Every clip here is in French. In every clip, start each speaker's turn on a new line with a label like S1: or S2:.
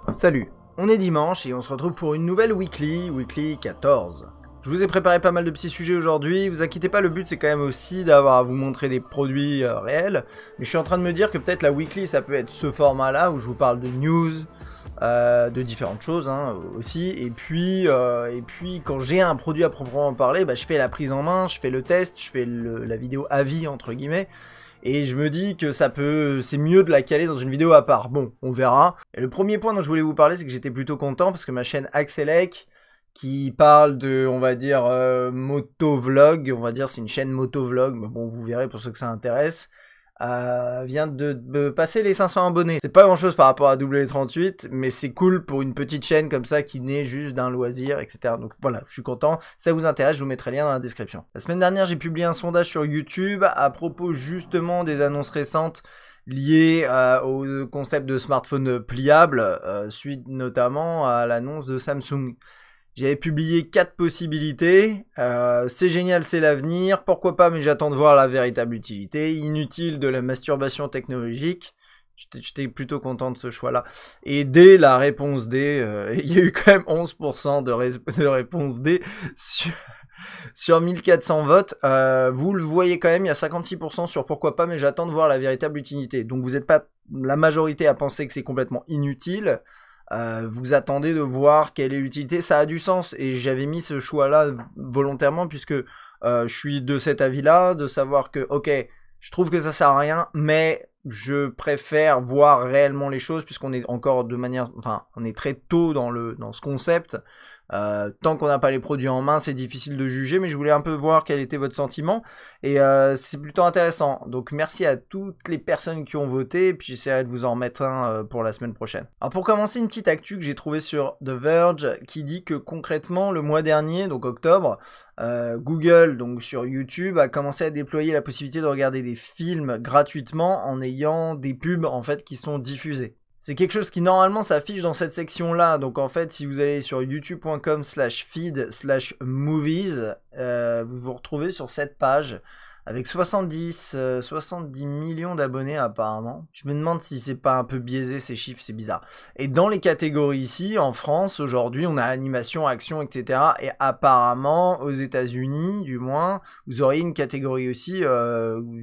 S1: Salut, on est dimanche et on se retrouve pour une nouvelle Weekly 14. Je vous ai préparé pas mal de petits sujets aujourd'hui, vous inquiétez pas, le but c'est quand même aussi d'avoir à vous montrer des produits réels, mais je suis en train de me dire que peut-être la Weekly ça peut être ce format là où je vous parle de news, de différentes choses aussi, et puis quand j'ai un produit à proprement parler, bah, je fais la prise en main, je fais le test, je fais la vidéo avis entre guillemets, et je me dis que c'est mieux de la caler dans une vidéo à part. Bon, on verra. Et le premier point dont je voulais vous parler, c'est que j'étais plutôt content parce que ma chaîne Axelec, qui parle de, on va dire, motovlog, on va dire c'est une chaîne motovlog, mais bon, vous verrez pour ceux que ça intéresse, vient de passer les 500 abonnés. C'est pas grand chose par rapport à W38, mais c'est cool pour une petite chaîne comme ça qui naît juste d'un loisir, etc. Donc voilà, je suis content. Si ça vous intéresse, je vous mettrai le lien dans la description. La semaine dernière, j'ai publié un sondage sur YouTube à propos justement des annonces récentes liées au concept de smartphone pliable, suite notamment à l'annonce de Samsung. J'avais publié 4 possibilités, c'est génial, c'est l'avenir, pourquoi pas, mais j'attends de voir la véritable utilité, inutile de la masturbation technologique, j'étais plutôt content de ce choix-là. Et D, la réponse D, il y a eu quand même 11% de réponse D sur 1400 votes, vous le voyez quand même, il y a 56% sur pourquoi pas, mais j'attends de voir la véritable utilité. Donc vous n'êtes pas la majorité à penser que c'est complètement inutile. Vous attendez de voir quelle est l'utilité, ça a du sens, et j'avais mis ce choix là volontairement puisque je suis de cet avis là, de savoir que ok, je trouve que ça sert à rien, mais je préfère voir réellement les choses puisqu'on est encore on est très tôt dans ce concept. Tant qu'on n'a pas les produits en main, c'est difficile de juger, mais je voulais un peu voir quel était votre sentiment, et c'est plutôt intéressant. Donc merci à toutes les personnes qui ont voté, et puis j'essaierai de vous en remettre un pour la semaine prochaine. Alors pour commencer, une petite actu que j'ai trouvée sur The Verge, qui dit que concrètement, le mois dernier, donc octobre, Google, donc sur YouTube, a commencé à déployer la possibilité de regarder des films gratuitement en ayant des pubs en fait qui sont diffusées. C'est quelque chose qui normalement s'affiche dans cette section-là, donc en fait si vous allez sur youtube.com/feed/movies, vous vous retrouvez sur cette page avec 70 millions d'abonnés apparemment. Je me demande si c'est pas un peu biaisé ces chiffres, c'est bizarre. Et dans les catégories ici, en France, aujourd'hui, on a animation, action, etc. Et apparemment, aux États-Unis, du moins, vous auriez une catégorie aussi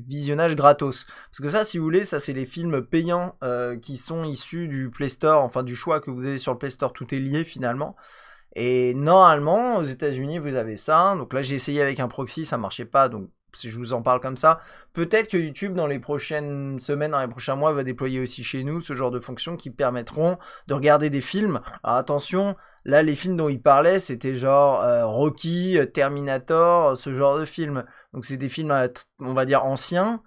S1: visionnage gratos. Parce que ça, si vous voulez, ça c'est les films payants qui sont issus du Play Store, enfin du choix que vous avez sur le Play Store, tout est lié finalement. Et normalement, aux États-Unis, vous avez ça. Donc là, j'ai essayé avec un proxy, ça marchait pas, donc si je vous en parle comme ça, peut-être que YouTube dans les prochaines semaines, dans les prochains mois, va déployer aussi chez nous ce genre de fonctions qui permettront de regarder des films. Alors attention, là les films dont il parlait, c'était genre Rocky, Terminator, ce genre de films. Donc c'est des films, on va dire anciens,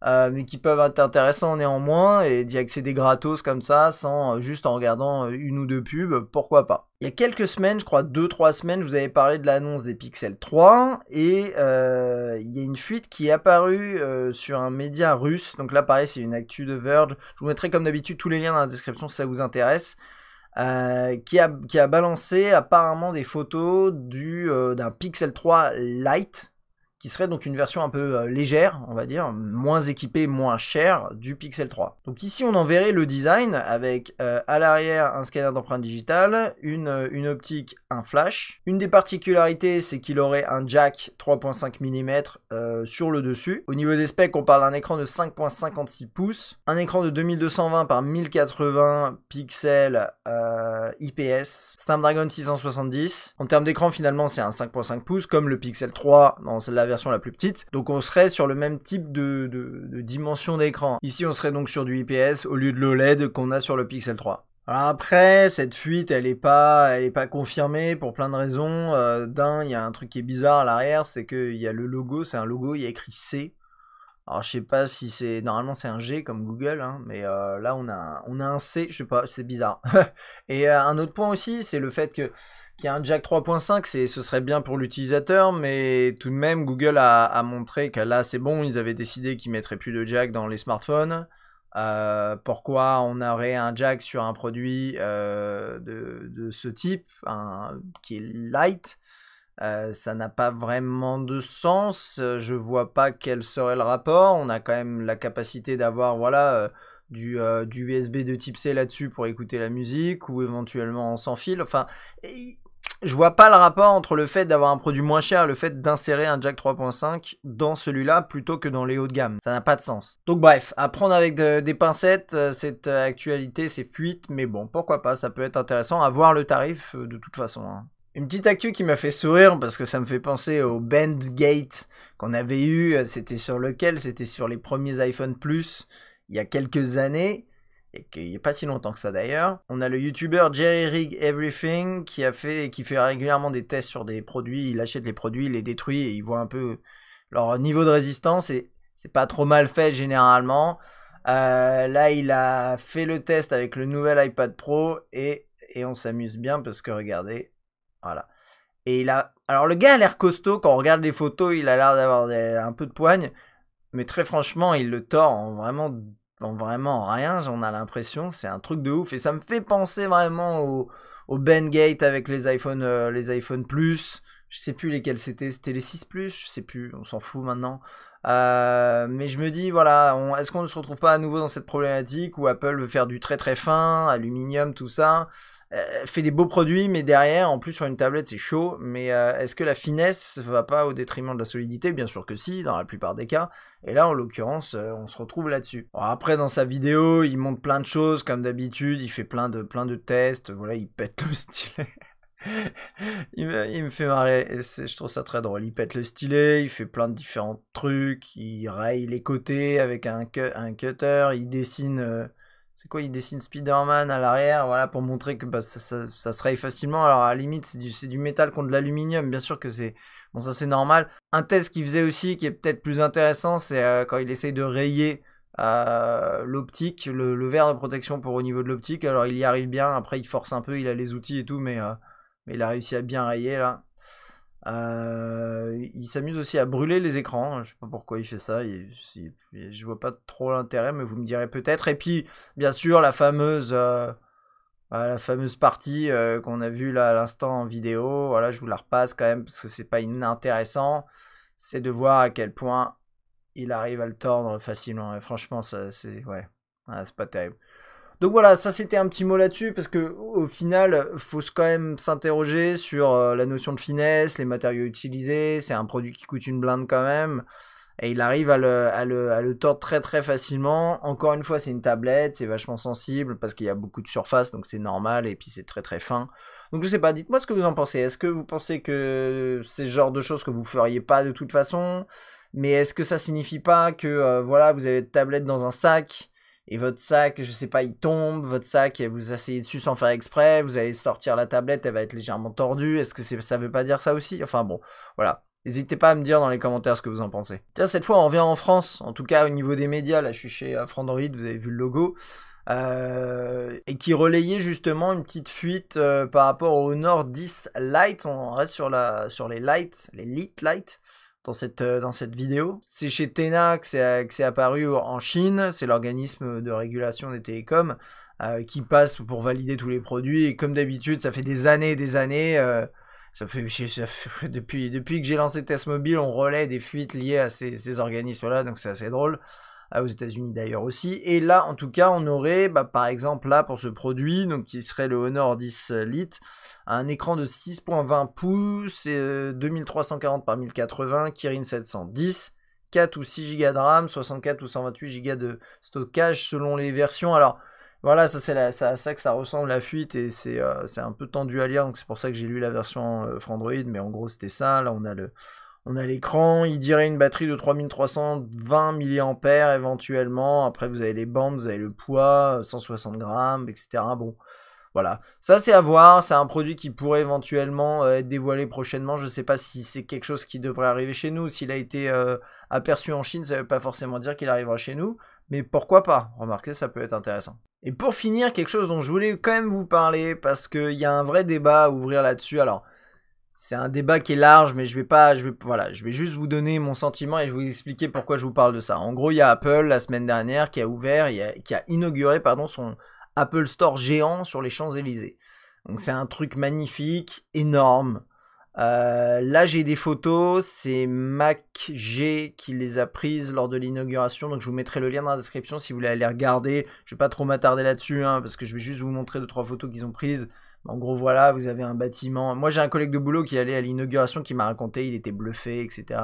S1: mais qui peuvent être intéressants néanmoins, et d'y accéder gratos comme ça, sans juste en regardant une ou deux pubs, pourquoi pas. Il y a quelques semaines, je crois 2-3 semaines, je vous avais parlé de l'annonce des Pixel 3, et il y a une fuite qui est apparue sur un média russe, donc là pareil c'est une actu de Verge, je vous mettrai comme d'habitude tous les liens dans la description si ça vous intéresse, qui a balancé apparemment des photos d'un Pixel 3 Lite, qui serait donc une version un peu légère, on va dire, moins équipée, moins chère du Pixel 3. Donc ici on en verrait le design avec à l'arrière un scanner d'empreinte digitale, une optique, un flash. Une des particularités c'est qu'il aurait un jack 3.5 mm sur le dessus. Au niveau des specs on parle d'un écran de 5.56 pouces, un écran de 2220 par 1080 pixels IPS, Snapdragon 670. En termes d'écran finalement c'est un 5.5 pouces comme le Pixel 3 dans la version la plus petite, donc on serait sur le même type de dimension d'écran. Ici on serait donc sur du IPS au lieu de l'OLED qu'on a sur le Pixel 3. Alors après, cette fuite, elle est pas confirmée pour plein de raisons. D'un, il y a un truc qui est bizarre à l'arrière, c'est qu'il y a le logo, c'est un logo, il y a écrit C. Alors je sais pas si c'est, normalement c'est un G comme Google, hein, mais là on a un C, je sais pas, c'est bizarre. Et un autre point aussi, c'est le fait qu'il y a un jack 3.5, ce serait bien pour l'utilisateur, mais tout de même Google a montré que là c'est bon, ils avaient décidé qu'ils mettraient plus de jack dans les smartphones. Pourquoi on aurait un jack sur un produit de ce type, qui est light? Ça n'a pas vraiment de sens, je vois pas quel serait le rapport. On a quand même la capacité d'avoir, voilà, du USB de type C là-dessus pour écouter la musique, ou éventuellement sans fil. Enfin, je vois pas le rapport entre le fait d'avoir un produit moins cher et le fait d'insérer un jack 3.5 dans celui-là plutôt que dans les hauts de gamme. Ça n'a pas de sens. Donc bref, à prendre avec des pincettes, cette actualité, ces fuites, mais bon, pourquoi pas, ça peut être intéressant à voir le tarif de toute façon. Hein. Une petite actu qui m'a fait sourire parce que ça me fait penser au Bandgate qu'on avait eu, c'était sur lequel? C'était sur les premiers iPhone Plus il y a quelques années. Et qu'il n'y a pas si longtemps que ça d'ailleurs. On a le YouTuber Jerry Rig Everything qui fait régulièrement des tests sur des produits. Il achète les produits, il les détruit et il voit un peu leur niveau de résistance. Et c'est pas trop mal fait généralement. Là, il a fait le test avec le nouvel iPad Pro et on s'amuse bien parce que regardez, voilà. Et il a, alors le gars a l'air costaud quand on regarde les photos. Il a l'air d'avoir un peu de poigne, mais très franchement, il le tord en vraiment rien, on a l'impression, c'est un truc de ouf, et ça me fait penser vraiment au Bandgate avec les iPhone Plus, je sais plus lesquels c'était les 6 Plus, je sais plus, on s'en fout maintenant, mais je me dis, voilà, est-ce qu'on ne se retrouve pas à nouveau dans cette problématique où Apple veut faire du très très fin, aluminium, tout ça, fait des beaux produits, mais derrière, en plus sur une tablette c'est chaud, mais est-ce que la finesse va pas au détriment de la solidité? Bien sûr que si, dans la plupart des cas, et là en l'occurrence, on se retrouve là-dessus. Bon, après dans sa vidéo, il montre plein de choses, comme d'habitude, il fait plein de tests, voilà, il pète le stylet. il me fait marrer, et je trouve ça très drôle, il pète le stylet, il fait plein de différents trucs, il raye les côtés avec un cutter, il dessine... c'est quoi, il dessine Spider-Man à l'arrière, voilà, pour montrer que bah, ça se raye facilement. Alors à la limite, c'est du métal contre de l'aluminium, bien sûr que c'est... Bon, ça c'est normal. Un test qu'il faisait aussi, qui est peut-être plus intéressant, c'est quand il essaye de rayer l'optique, le verre de protection pour au niveau de l'optique. Alors il y arrive bien, après il force un peu, il a les outils et tout, mais il a réussi à bien rayer là. Il s'amuse aussi à brûler les écrans, je sais pas pourquoi il fait ça, je vois pas trop l'intérêt, mais vous me direz peut-être. Et puis bien sûr la fameuse partie qu'on a vue là à l'instant en vidéo, voilà, je vous la repasse quand même parce que c'est pas inintéressant, c'est de voir à quel point il arrive à le tordre facilement, et franchement ça c'est c'est pas terrible. Donc voilà, ça c'était un petit mot là-dessus, parce que au final, faut quand même s'interroger sur la notion de finesse, les matériaux utilisés, c'est un produit qui coûte une blinde quand même, et il arrive à le tordre très très facilement. Encore une fois, c'est une tablette, c'est vachement sensible, parce qu'il y a beaucoup de surface, donc c'est normal, et puis c'est très très fin. Donc je sais pas, dites-moi ce que vous en pensez. Est-ce que vous pensez que c'est ce genre de choses que vous feriez pas de toute façon? Mais est-ce que ça signifie pas que, voilà, vous avez une tablette dans un sac, et votre sac, je sais pas, il tombe, votre sac, vous asseyez dessus sans faire exprès, vous allez sortir la tablette, elle va être légèrement tordue, est-ce que ça veut pas dire ça aussi? Enfin bon, voilà. N'hésitez pas à me dire dans les commentaires ce que vous en pensez. Tiens, cette fois on revient en France, en tout cas au niveau des médias, là je suis chez Frandroid, vous avez vu le logo, et qui relayait justement une petite fuite par rapport au Honor 10 Lite, on reste sur les Lite, les Lite Lite, dans cette vidéo. C'est chez TENA que c'est apparu en Chine, c'est l'organisme de régulation des télécoms qui passe pour valider tous les produits, et comme d'habitude ça fait des années, depuis que j'ai lancé Test Mobile, on relaie des fuites liées à ces organismes-là, donc c'est assez drôle. Aux États-Unis d'ailleurs aussi. Et là, en tout cas, on aurait, par exemple, là, pour ce produit, donc qui serait le Honor 10 Lite, un écran de 6.20 pouces, 2340 par 1080, Kirin 710, 4 ou 6 Go de RAM, 64 ou 128 Go de stockage selon les versions. Alors, voilà, ça c'est à ça que ça ressemble la fuite, et c'est un peu tendu à lire, donc c'est pour ça que j'ai lu la version Frandroid, mais en gros c'était ça. Là, on a l'écran, il dirait une batterie de 3320 mAh éventuellement. Après, vous avez les bandes, vous avez le poids, 160 grammes, etc. Bon, voilà. Ça, c'est à voir. C'est un produit qui pourrait éventuellement être dévoilé prochainement. Je ne sais pas si c'est quelque chose qui devrait arriver chez nous. S'il a été aperçu en Chine, ça ne veut pas forcément dire qu'il arrivera chez nous. Mais pourquoi pas? Remarquez, ça peut être intéressant. Et pour finir, quelque chose dont je voulais quand même vous parler, parce qu'il y a un vrai débat à ouvrir là-dessus. Alors, c'est un débat qui est large, mais je vais juste vous donner mon sentiment et je vais vous expliquer pourquoi je vous parle de ça. En gros, il y a Apple la semaine dernière qui a inauguré son Apple Store géant sur les Champs-Élysées. Donc c'est un truc magnifique, énorme, Là, j'ai des photos, c'est MacG qui les a prises lors de l'inauguration, donc je vous mettrai le lien dans la description si vous voulez aller les regarder. Je vais pas trop m'attarder là-dessus, hein, parce que je vais juste vous montrer 2-3 photos qu'ils ont prises. En gros, voilà, vous avez un bâtiment. Moi, j'ai un collègue de boulot qui allait à l'inauguration qui m'a raconté, il était bluffé, etc.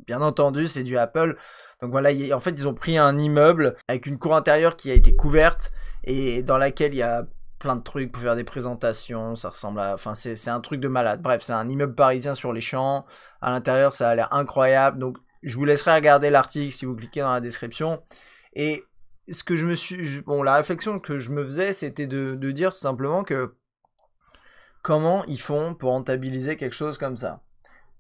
S1: Bien entendu, c'est du Apple. Donc voilà, en fait, ils ont pris un immeuble avec une cour intérieure qui a été couverte et dans laquelle il y a plein de trucs pour faire des présentations, ça ressemble à... Enfin, c'est un truc de malade. Bref, c'est un immeuble parisien sur les champs. À l'intérieur, ça a l'air incroyable. Donc, je vous laisserai regarder l'article si vous cliquez dans la description. Et ce que je me suis... Bon, la réflexion que je me faisais, c'était de dire tout simplement que comment ils font pour rentabiliser quelque chose comme ça.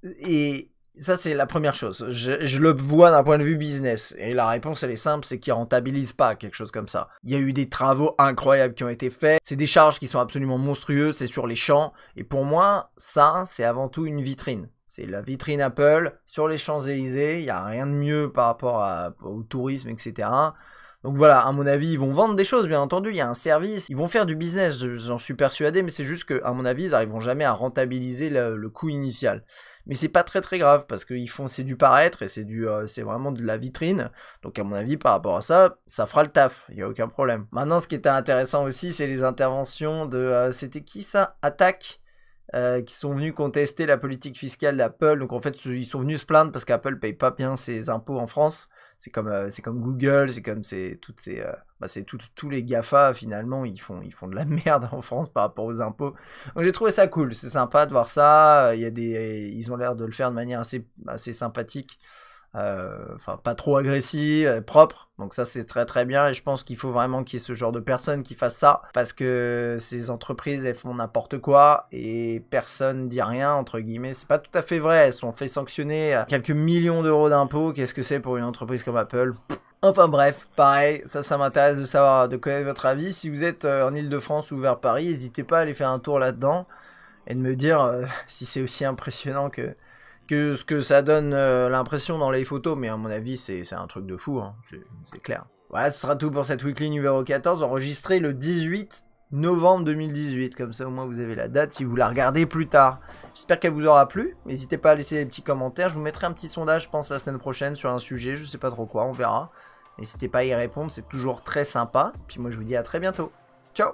S1: Et ça, c'est la première chose. Je le vois d'un point de vue business. Et la réponse, elle est simple, c'est qu'ils rentabilisent pas quelque chose comme ça. Il y a eu des travaux incroyables qui ont été faits. C'est des charges qui sont absolument monstrueuses. C'est sur les champs. Et pour moi, ça, c'est avant tout une vitrine. C'est la vitrine Apple sur les Champs-Élysées. Il n'y a rien de mieux par rapport au tourisme, etc. Donc voilà, à mon avis, ils vont vendre des choses, bien entendu, il y a un service, ils vont faire du business, j'en suis persuadé, mais c'est juste que, à mon avis, ils n'arriveront jamais à rentabiliser le coût initial. Mais c'est pas très grave, parce qu'ils font, c'est du paraître, et c'est vraiment de la vitrine, donc à mon avis, par rapport à ça, ça fera le taf, il n'y a aucun problème. Maintenant, ce qui était intéressant aussi, c'est les interventions de, c'était qui ça? Attaque, qui sont venus contester la politique fiscale d'Apple. Donc en fait, ils sont venus se plaindre parce qu'Apple paye pas bien ses impôts en France. C'est comme Google, c'est tous les GAFA finalement, ils font de la merde en France par rapport aux impôts. Donc j'ai trouvé ça cool, c'est sympa de voir ça. Ils ont l'air de le faire de manière assez sympathique. Enfin pas trop agressif, propre, donc ça c'est très bien et je pense qu'il faut vraiment qu'il y ait ce genre de personnes qui fassent ça parce que ces entreprises elles font n'importe quoi et personne dit rien entre guillemets. C'est pas tout à fait vrai, elles sont fait sanctionner à quelques millions d'euros d'impôts. Qu'est-ce que c'est pour une entreprise comme Apple? Enfin bref, pareil, ça m'intéresse de savoir, de connaître votre avis. Si vous êtes en Ile-de-France ou vers Paris, n'hésitez pas à aller faire un tour là-dedans et de me dire si c'est aussi impressionnant que ce que ça donne l'impression dans les photos, mais à mon avis c'est un truc de fou, hein. C'est clair. Voilà, ce sera tout pour cette weekly numéro 14, enregistrée le 18 novembre 2018, comme ça au moins vous avez la date si vous la regardez plus tard. J'espère qu'elle vous aura plu, n'hésitez pas à laisser des petits commentaires, je vous mettrai un petit sondage je pense la semaine prochaine sur un sujet, je sais pas trop quoi, on verra. N'hésitez pas à y répondre, c'est toujours très sympa, puis moi je vous dis à très bientôt. Ciao!